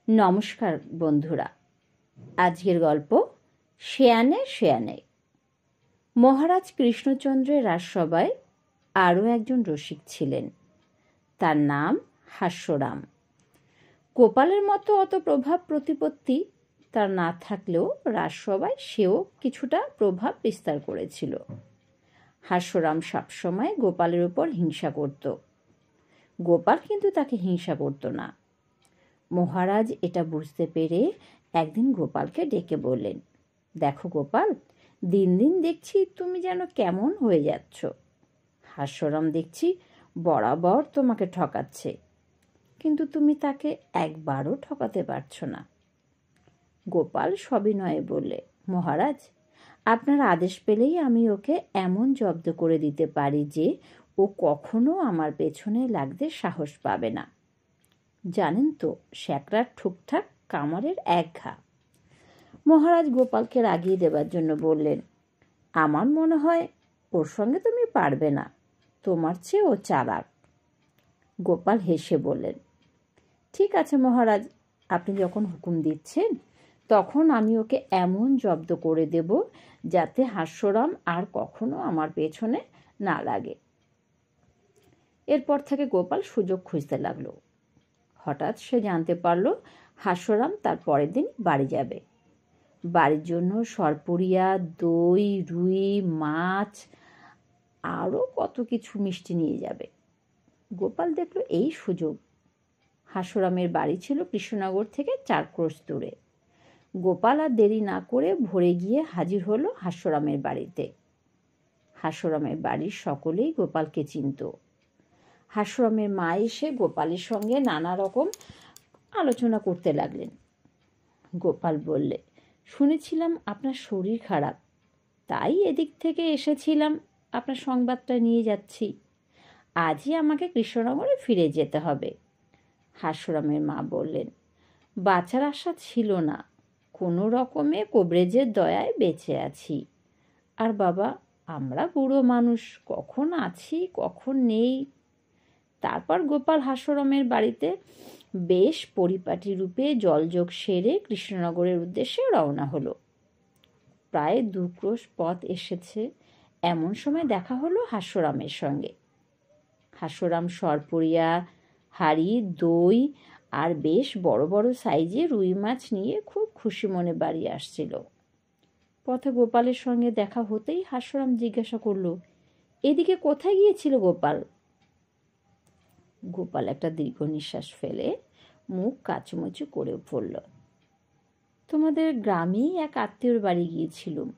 নমস্কার বন্ধুরা, আজকের গল্প শেয়ানে শেয়ানে। মহারাজ কৃষ্ণচন্দ্রের রাজসভায় আরও একজন রসিক ছিলেন। তার নাম হাস্যরাম। গোপালের মতো অত প্রভাব প্রতিপত্তি তার না থাকলেও রাজসভায় সেও কিছুটা প্রভাব বিস্তার করেছিল। হাস্যরাম সবসময় গোপালের উপর হিংসা করত। গোপাল কিন্তু তাকে হিংসা করত না। মহারাজ এটা বুঝতে পেরে একদিন গোপালকে ডেকে বললেন, দেখো গোপাল, দিন দিন দেখছি তুমি যেন কেমন হয়ে যাচ্ছ। হাস্যরাম দেখছি বরাবর তোমাকে ঠকাচ্ছে, কিন্তু তুমি তাকে একবারও ঠকাতে পারছো না। গোপাল সবিনয়ে বললে, মহারাজ, আপনার আদেশ পেলেই আমি ওকে এমন জব্দ করে দিতে পারি যে ও কখনো আমার পেছনে লাগতে সাহস পাবে না। জানেন তো, শ্যাকরার ঠুকঠাক কামারের এক ঘা। মহারাজ গোপালকে রাগিয়ে দেবার জন্য বললেন, আমার মনে হয় ওর সঙ্গে তুমি পারবে না, তোমার চেয়ে ও চালাক। গোপাল হেসে বললেন, ঠিক আছে মহারাজ, আপনি যখন হুকুম দিচ্ছেন তখন আমি ওকে এমন জব্দ করে দেব যাতে হাস্যরাম আর কখনো আমার পেছনে না লাগে। এরপর থেকে গোপাল সুযোগ খুঁজতে লাগলো। হঠাৎ সে জানতে পারল হাস্যরাম তার পরের দিন বাড়ি যাবে। বাড়ির জন্য সরপুরিয়া, দই, রুই, মাছ, আরও কত কিছু মিষ্টি নিয়ে যাবে। গোপাল দেখল এই সুযোগ। হাস্যরামের বাড়ি ছিল কৃষ্ণনগর থেকে 4 ক্রোশ দূরে। গোপাল আর দেরি না করে ভোরে গিয়ে হাজির হলো হাস্যরামের বাড়িতে। হাস্যরামের বাড়ির সকলেই গোপালকে চিনত। হাস্যরামের মা এসে গোপালের সঙ্গে নানা রকম আলোচনা করতে লাগলেন। গোপাল বললে, শুনেছিলাম আপনার শরীর খারাপ, তাই এদিক থেকে এসেছিলাম, আপনার সংবাদটা নিয়ে যাচ্ছি। আজই আমাকে কৃষ্ণনগরে ফিরে যেতে হবে। হাস্যরামের মা বললেন, বাঁচার আশা ছিল না, কোনো রকমে কবরেজের দয়ায় বেঁচে আছি। আর বাবা, আমরা বুড়ো মানুষ, কখন আছি কখন নেই। তারপর গোপাল হাস্যরামের বাড়িতে বেশ পরিপাটি রূপে জলযোগ সেরে কৃষ্ণনগরের উদ্দেশ্যে রওনা হলো। প্রায় 2 ক্রোশ পথ এসেছে, এমন সময় দেখা হলো হাস্যরামের সঙ্গে। হাস্যরাম সরপুরিয়া, হাড়ি, দই আর বেশ বড় বড় সাইজে রুই মাছ নিয়ে খুব খুশি মনে বাড়ি আসছিল। পথে গোপালের সঙ্গে দেখা হতেই হাস্যরাম জিজ্ঞাসা করল, এদিকে কোথায় গিয়েছিল গোপাল? গোপাল একটা দীর্ঘ নিঃশ্বাস ফেলে মুখ কাচুমাচু করে পড়ল, তোমাদের গ্রামেই এক আত্মীয়র বাড়ি গিয়েছিলুম,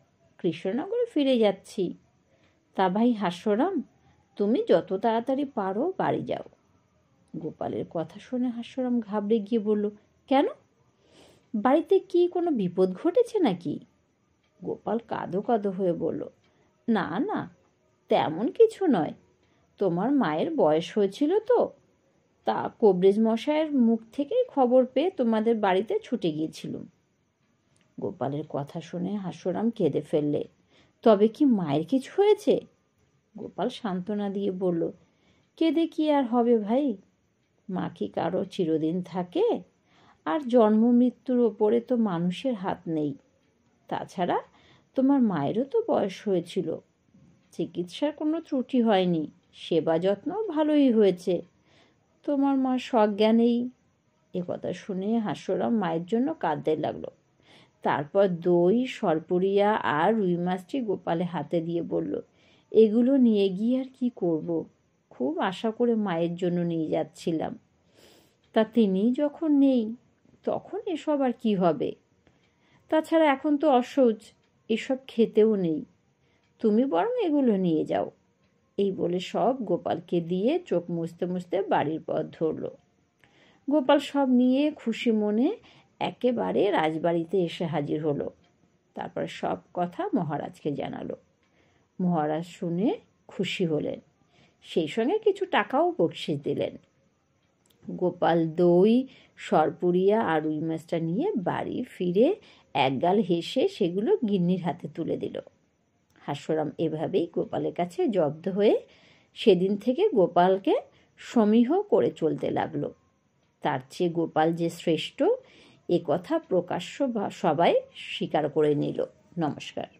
কৃষ্ণনগরে ফিরে যাচ্ছি। তা ভাই হাস্যরাম, তুমি যত তাড়াতাড়ি পারো বাড়ি যাও। গোপালের কথা শুনে হাস্যরাম ঘাবড়ে গিয়ে বলল, কেন, বাড়িতে কি কোনো বিপদ ঘটেছে নাকি? গোপাল কাঁদো কাঁদো হয়ে বলল, না না, তেমন কিছু নয়, তোমার মায়ের বয়স হয়েছিল তো, তা কবরেজ মশাইয়ের মুখ থেকেই খবর পেয়ে তোমাদের বাড়িতে ছুটে গিয়েছিলুম। গোপালের কথা শুনে হাস্যরাম কেঁদে ফেললে, তবে কি মায়ের কিছু হয়েছে? গোপাল সান্ত্বনা দিয়ে বলল, কেঁদে কি আর হবে ভাই, মা কি কারো চিরদিন থাকে? আর জন্ম মৃত্যুর ওপরে তো মানুষের হাত নেই। তাছাড়া তোমার মায়েরও তো বয়স হয়েছিল, চিকিৎসার কোনো ত্রুটি হয়নি, সেবা যত্ন ভালোই হয়েছে, তোমার মা সজ্ঞানেই। একথা শুনে হাস্যরাম মায়ের জন্য কাঁদতে লাগলো। তারপর দই, সরপুরিয়া আর রুই মাছটি গোপালে হাতে দিয়ে বলল, এগুলো নিয়ে গিয়ে আর কি করব, খুব আশা করে মায়ের জন্য নিয়ে যাচ্ছিলাম, তা তিনি যখন নেই তখন এসব আর কি হবে। তাছাড়া এখন তো অসহ্য, এসব খেতেও নেই, তুমি বরং এগুলো নিয়ে যাও। এই বলে সব গোপালকে দিয়ে চোখ মুছতে মুছতে বাড়ির পথ ধরল। গোপাল সব নিয়ে খুশি মনে একেবারে রাজবাড়িতে এসে হাজির হলো। তারপর সব কথা মহারাজকে জানালো। মহারাজ শুনে খুশি হলেন, সেই সঙ্গে কিছু টাকাও বকশিশ দিলেন। গোপাল দই, সরপুরিয়া আর রুই মাছটা নিয়ে বাড়ি ফিরে একগাল হেসে সেগুলো গিন্নির হাতে তুলে দিল। হাস্যরাম এভাবেই গোপালের কাছে জব্দ হয়ে সেদিন থেকে গোপালকে সমীহ করে চলতে লাগলো। তার চেয়ে গোপাল যে শ্রেষ্ঠ এ কথা প্রকাশ্য সবাই স্বীকার করে নিল। নমস্কার।